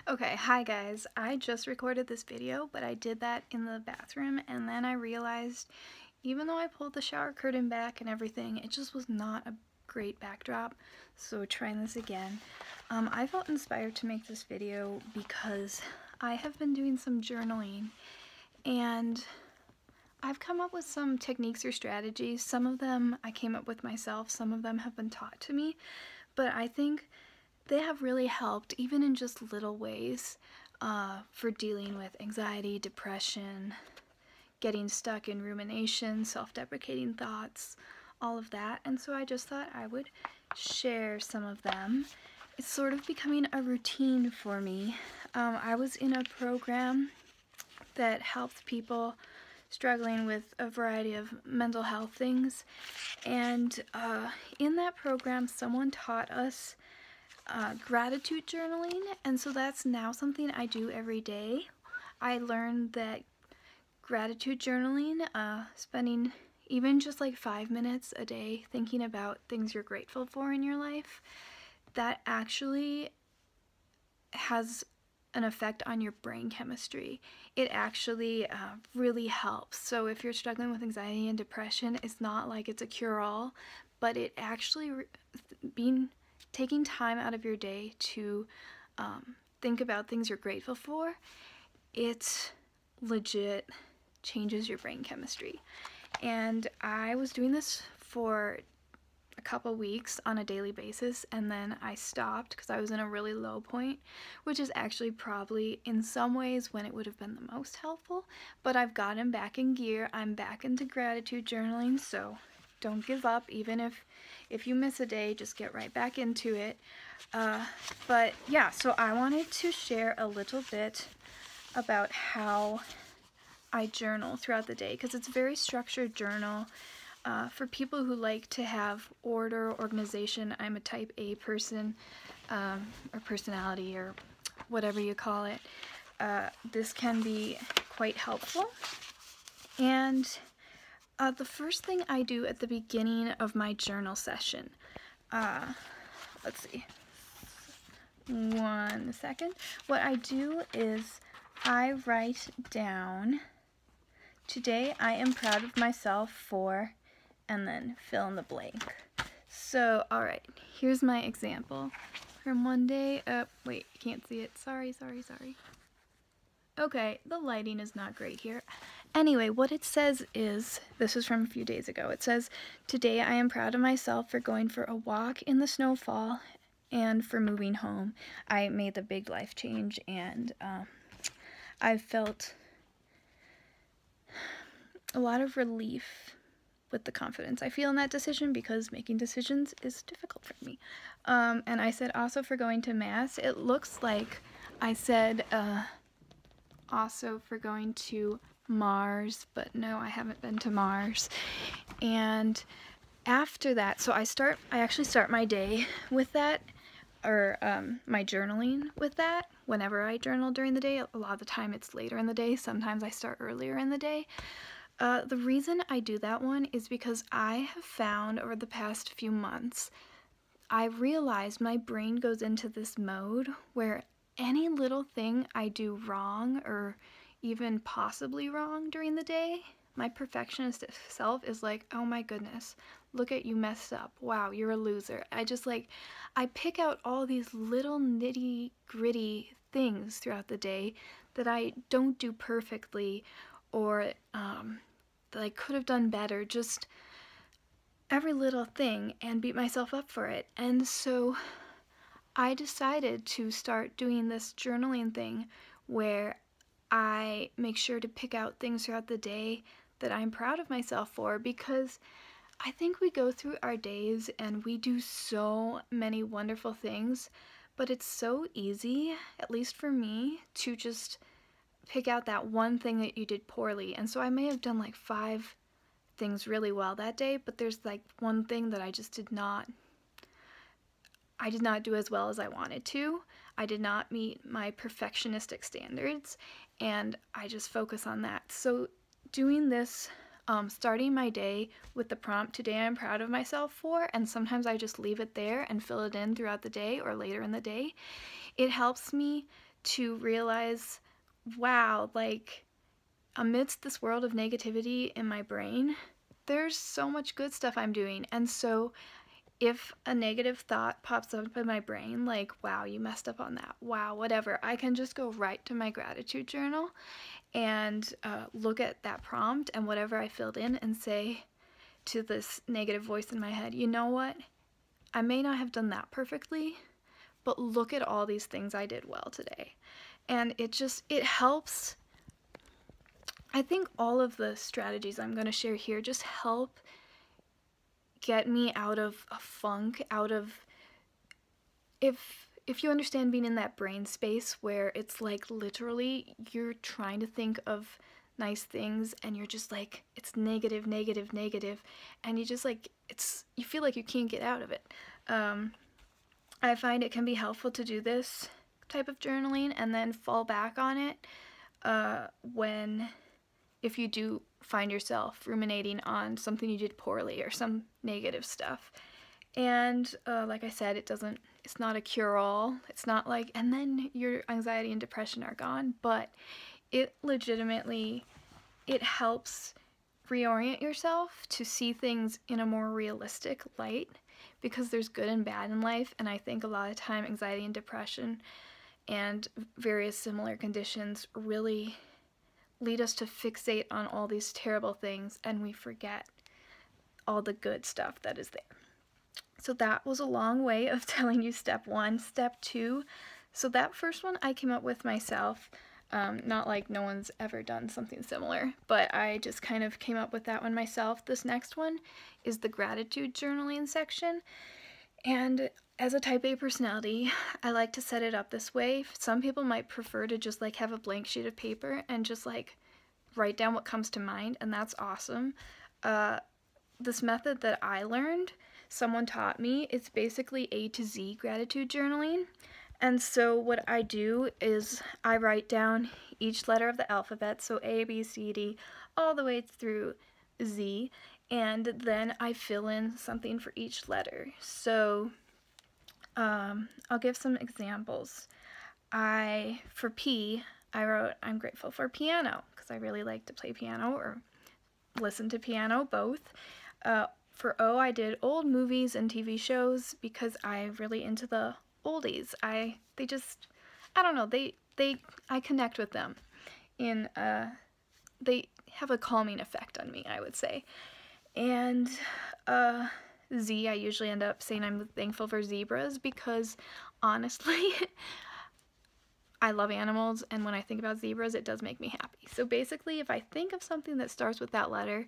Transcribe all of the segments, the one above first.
Okay, hi guys. I just recorded this video, but I did that in the bathroom, and then I realized even though I pulled the shower curtain back and everything, it just was not a great backdrop. So trying this again. I felt inspired to make this video because I have been doing some journaling, and I've come up with some techniques or strategies. Some of them I came up with myself, some of them have been taught to me, but I think they have really helped, even in just little ways, for dealing with anxiety, depression, getting stuck in rumination, self-deprecating thoughts, all of that. And so I just thought I would share some of them. It's sort of becoming a routine for me. I was in a program that helped people struggling with a variety of mental health things, and in that program someone taught us gratitude journaling, and so that's now something I do every day. I learned that gratitude journaling, spending even just like 5 minutes a day thinking about things you're grateful for in your life, that actually has an effect on your brain chemistry. It actually really helps. So if you're struggling with anxiety and depression, it's not like it's a cure-all, but it actually taking time out of your day to think about things you're grateful for, it legit changes your brain chemistry. And I was doing this for a couple weeks on a daily basis, and then I stopped because I was in a really low point, which is actually probably in some ways when it would have been the most helpful, but I've gotten back in gear. I'm back into gratitude journaling, so don't give up. Even if you miss a day, just get right back into it. But yeah, so I wanted to share a little bit about how I journal throughout the day, because it's a very structured journal. For people who like to have order, organization, I'm a type A person, or personality, or whatever you call it. This can be quite helpful. And the first thing I do at the beginning of my journal session, let's see, 1 second. What I do is I write down, today I am proud of myself for, and then fill in the blank. So, alright, here's my example. From one day, wait, you can't see it. Sorry. Okay, the lighting is not great here. Anyway, what it says is, this is from a few days ago, it says, today I am proud of myself for going for a walk in the snowfall and for moving home. I made the big life change, and I felt a lot of relief with the confidence I feel in that decision, because making decisions is difficult for me. And I said also for going to Mass. It looks like I said also for going to Mars, but no, I haven't been to Mars. And after that, so I actually start my day with that, or my journaling with that. Whenever I journal during the day, a lot of the time it's later in the day. Sometimes I start earlier in the day. The reason I do that one is because I have found over the past few months, I realized my brain goes into this mode where any little thing I do wrong, or even possibly wrong during the day, my perfectionist self is like, oh my goodness, look at you messed up. Wow, you're a loser. I pick out all these little nitty gritty things throughout the day that I don't do perfectly, or that I could have done better, just every little thing, and beat myself up for it. And so I decided to start doing this journaling thing where I make sure to pick out things throughout the day that I'm proud of myself for, because I think we go through our days and we do so many wonderful things, but it's so easy, at least for me, to just pick out that one thing that you did poorly. And so I may have done like 5 things really well that day, but there's like one thing that I did not do as well as I wanted to. I did not meet my perfectionistic standards, and I just focus on that. So doing this, starting my day with the prompt, today I'm proud of myself for, and sometimes I just leave it there and fill it in throughout the day or later in the day, it helps me to realize, wow, like, amidst this world of negativity in my brain, there's so much good stuff I'm doing. And so if a negative thought pops up in my brain, like, wow, you messed up on that, wow, whatever, I can just go right to my gratitude journal and look at that prompt and whatever I filled in and say to this negative voice in my head, you know what? I may not have done that perfectly, but look at all these things I did well today. And it helps. I think all of the strategies I'm going to share here just help get me out of a funk, out of, if you understand being in that brain space where it's like literally you're trying to think of nice things and you're just like, it's negative, negative, negative, and you just like, you feel like you can't get out of it. I find it can be helpful to do this type of journaling and then fall back on it if you do find yourself ruminating on something you did poorly or some negative stuff. And like I said, it's not a cure-all. It's not like, and then your anxiety and depression are gone, but it legitimately, it helps reorient yourself to see things in a more realistic light, because there's good and bad in life, and I think a lot of time anxiety and depression and various similar conditions really lead us to fixate on all these terrible things, and we forget all the good stuff that is there. So that was a long way of telling you step 1. Step 2, so that first one I came up with myself, not like no one's ever done something similar, but I just kind of came up with that one myself. This next one is the gratitude journaling section, and as a type A personality, I like to set it up this way. Some people might prefer to just like have a blank sheet of paper and just like write down what comes to mind, and that's awesome. This method that I learned, someone taught me, it's basically A to Z gratitude journaling. And so what I do is I write down each letter of the alphabet, so A, B, C, D, all the way through Z, and then I fill in something for each letter. So I'll give some examples. For P, I wrote, I'm grateful for piano, because I really like to play piano or listen to piano, both. For O, I did old movies and TV shows, because I'm really into the oldies. I don't know, I connect with them they have a calming effect on me, I would say. And Z, I usually end up saying I'm thankful for zebras, because honestly, I love animals, and when I think about zebras, it does make me happy. So basically, if I think of something that starts with that letter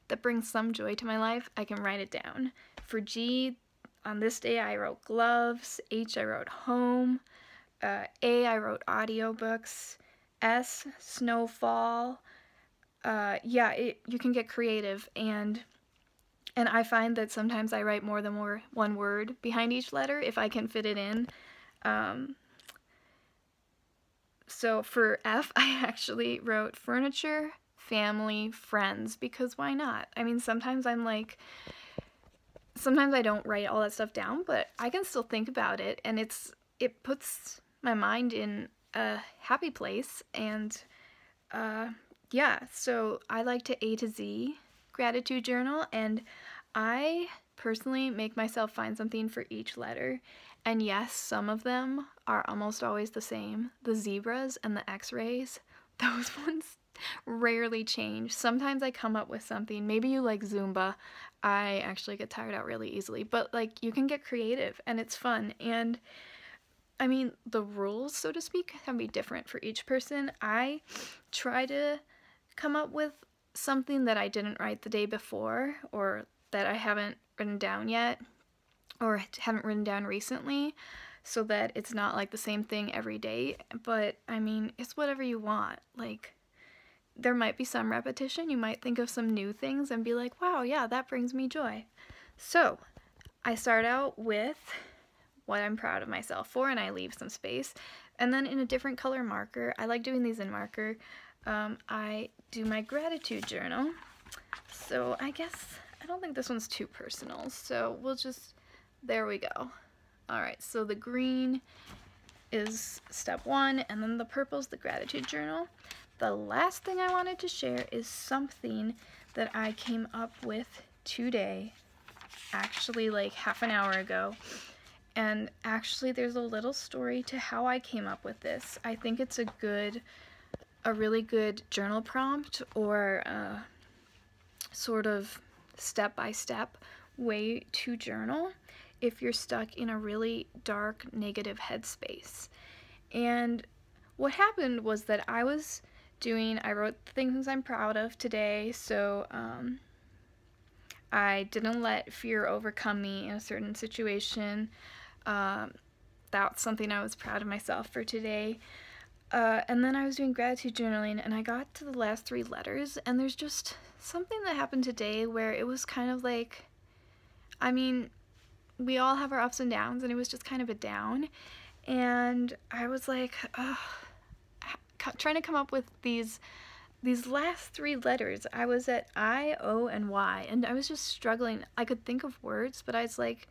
that brings some joy to my life, I can write it down. For G, on this day, I wrote gloves. H, I wrote home. A, I wrote audiobooks. S, snowfall. You can get creative, and I find that sometimes I write more than one word behind each letter if I can fit it in. So for F, I actually wrote furniture, family, friends, because why not? I mean, sometimes I don't write all that stuff down, but I can still think about it, and it puts my mind in a happy place. And so I like to A to Z gratitude journal, and I personally make myself find something for each letter. And yes, some of them are almost always the same. The zebras and the x-rays, those ones rarely change. Sometimes I come up with something. Maybe you like Zumba. I actually get tired out really easily, but like, you can get creative and it's fun. And I mean, the rules, so to speak, can be different for each person. I try to come up with something that I didn't write the day before, or that I haven't written down yet, or haven't written down recently, so that it's not like the same thing every day. But I mean, it's whatever you want. Like, there might be some repetition. You might think of some new things and be like, wow, yeah, that brings me joy. So I start out with what I'm proud of myself for, and I leave some space. And then in a different color marker, I like doing these in marker, I do my gratitude journal. So I don't think this one's too personal, so we'll just, there we go. Alright, so the green is step 1, and then the purple is the gratitude journal. The last thing I wanted to share is something that I came up with today, actually like half an hour ago. And actually there's a little story to how I came up with this. I think it's a really good journal prompt, or sort of step-by-step way to journal if you're stuck in a really dark, negative headspace. And what happened was that I wrote things I'm proud of today, so I didn't let fear overcome me in a certain situation. That's something I was proud of myself for today. And then I was doing gratitude journaling, and I got to the last 3 letters, and there's just something that happened today where it was kind of like, I mean, we all have our ups and downs, and it was just kind of a down, and I was like, trying to come up with these last 3 letters. I was at I, O, and Y, and I was just struggling. I could think of words, but I was like,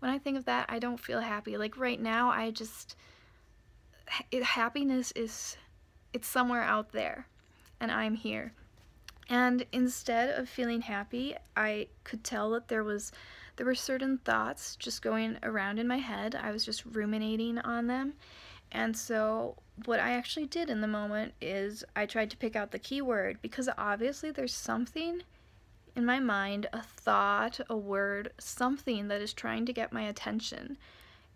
when I think of that, I don't feel happy. Like right now, happiness it's somewhere out there, and I'm here. And instead of feeling happy, I could tell that there were certain thoughts just going around in my head. I was just ruminating on them. And so what I actually did in the moment is I tried to pick out the keyword, because obviously there's something in my mind, a thought, a word, something that is trying to get my attention.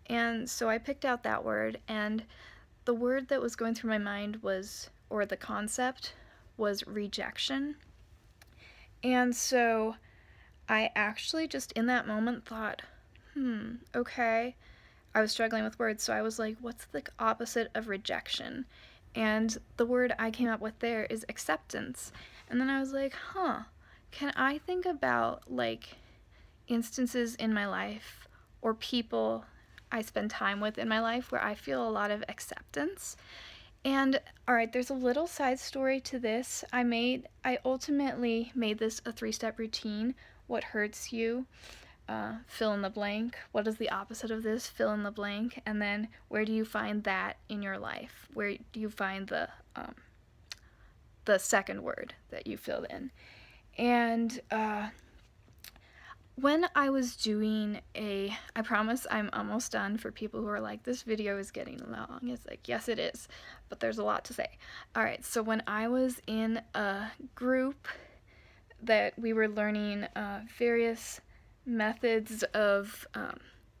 And so I picked out that word, and the word that was going through my mind or the concept was rejection. And so I actually just in that moment thought, okay. I was struggling with words, so I was like, what's the opposite of rejection? And the word I came up with there is acceptance. And then I was like, can I think about like instances in my life or people I spend time with in my life where I feel a lot of acceptance? And alright, there's a little side story to this. I ultimately made this a 3-step routine. What hurts you? Fill in the blank. What is the opposite of this? Fill in the blank. And then where do you find that in your life? Where do you find the second word that you filled in? And when I was doing I promise I'm almost done for people who are like, this video is getting long. It's like, yes it is, but there's a lot to say. Alright, so when I was in a group that we were learning various methods of,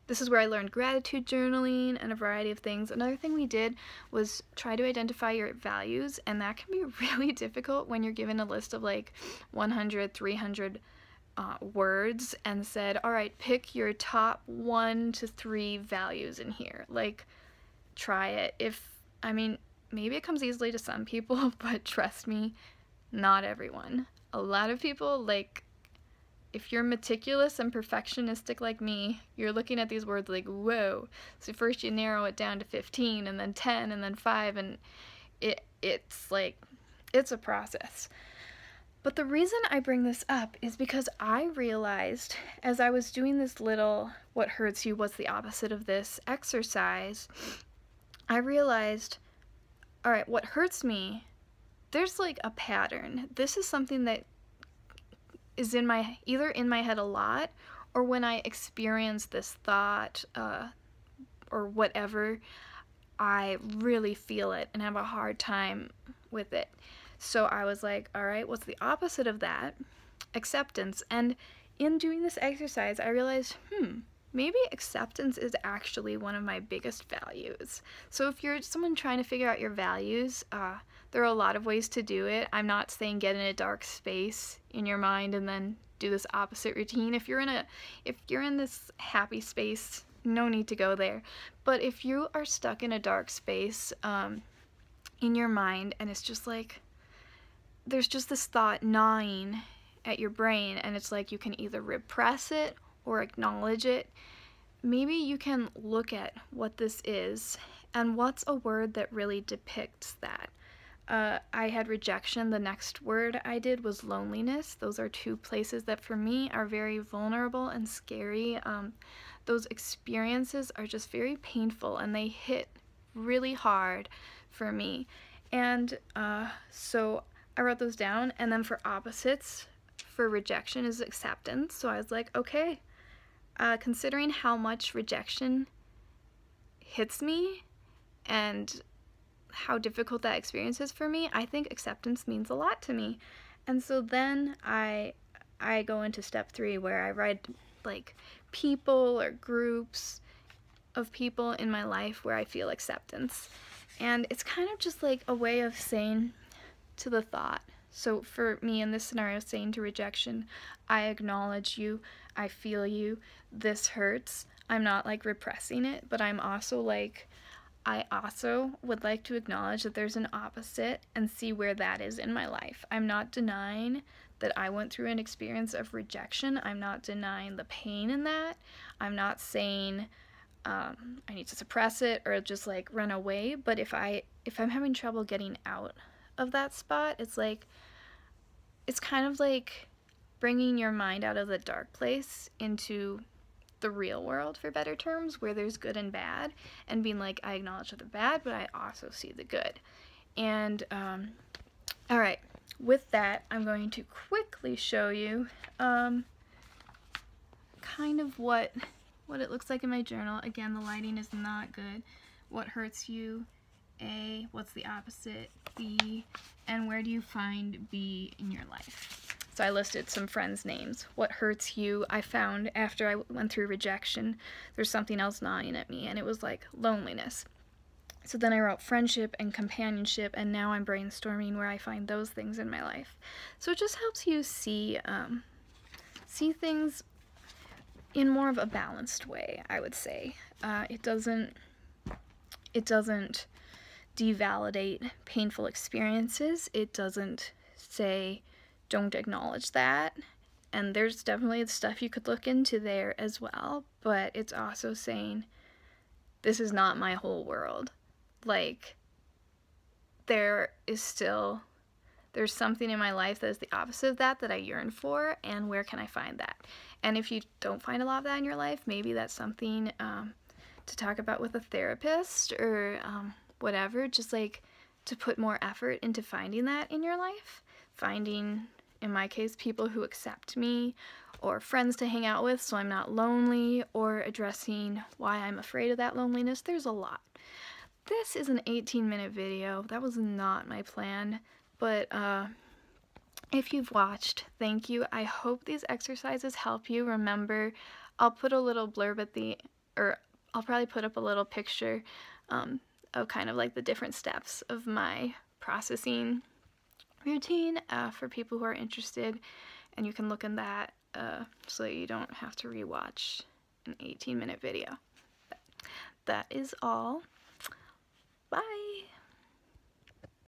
this is where I learned gratitude journaling and a variety of things. Another thing we did was try to identify your values, and that can be really difficult when you're given a list of like 100, 300 words and said, alright, pick your top 1 to 3 values in here. Like, try it. Maybe it comes easily to some people, but trust me, not everyone. A lot of people, like, if you're meticulous and perfectionistic like me, you're looking at these words like, whoa. So first you narrow it down to 15, and then 10, and then 5, and it's like, it's a process. But the reason I bring this up is because I realized as I was doing this little what hurts you, what's the opposite of this exercise, I realized, alright, what hurts me, there's like a pattern. This is something that is either in my head a lot, or when I experience this thought or whatever, I really feel it and have a hard time with it. So I was like, alright, what's the opposite of that? Acceptance. And in doing this exercise, I realized, maybe acceptance is actually one of my biggest values. So if you're someone trying to figure out your values, there are a lot of ways to do it. I'm not saying get in a dark space in your mind and then do this opposite routine. If you're in this happy space, no need to go there. But if you are stuck in a dark space in your mind, and it's just like, there's just this thought gnawing at your brain, and it's like you can either repress it or acknowledge it. Maybe you can look at what this is and what's a word that really depicts that. I had rejection. The next word I did was loneliness. Those are 2 places that for me are very vulnerable and scary. Those experiences are just very painful, and they hit really hard for me. And so I wrote those down, and then for opposites, for rejection is acceptance. So I was like, okay, considering how much rejection hits me and how difficult that experience is for me, I think acceptance means a lot to me. And so then I go into step 3, where I write like people or groups of people in my life where I feel acceptance. And it's kind of just like a way of saying to the thought. So for me in this scenario, saying to rejection, I acknowledge you, I feel you, this hurts. I'm not like repressing it, but I'm also like, I also would like to acknowledge that there's an opposite and see where that is in my life. I'm not denying that I went through an experience of rejection. I'm not denying the pain in that. I'm not saying I need to suppress it or just like run away. But if I'm having trouble getting out of that spot, it's like, it's kind of like bringing your mind out of the dark place into the real world, for better terms, where there's good and bad, and being like, I acknowledge the bad, but I also see the good. And all right, with that, I'm going to quickly show you kind of what it looks like in my journal. Again, the lighting is not good. What hurts you? A. What's the opposite? B. And where do you find B in your life? So I listed some friends' names. What hurts you? I found after I went through rejection, there's something else gnawing at me, and it was like loneliness. So then I wrote friendship and companionship, and now I'm brainstorming where I find those things in my life. So it just helps you see things in more of a balanced way, I would say. It doesn't devalidate painful experiences. It doesn't say don't acknowledge that. And there's definitely stuff you could look into there as well, but it's also saying this is not my whole world. Like, there's something in my life that is the opposite of that I yearn for, and where can I find that? And if you don't find a lot of that in your life, maybe that's something to talk about with a therapist or whatever, just like to put more effort into finding that in your life. Finding, in my case, people who accept me, or friends to hang out with so I'm not lonely, or addressing why I'm afraid of that loneliness. There's a lot. This is an 18-minute video. That was not my plan, but if you've watched, thank you. I hope these exercises help you. Remember, I'll put a little blurb I'll probably put up a little picture of kind of like the different steps of my processing routine for people who are interested, and you can look in that so that you don't have to rewatch an 18-minute video. That is all. Bye!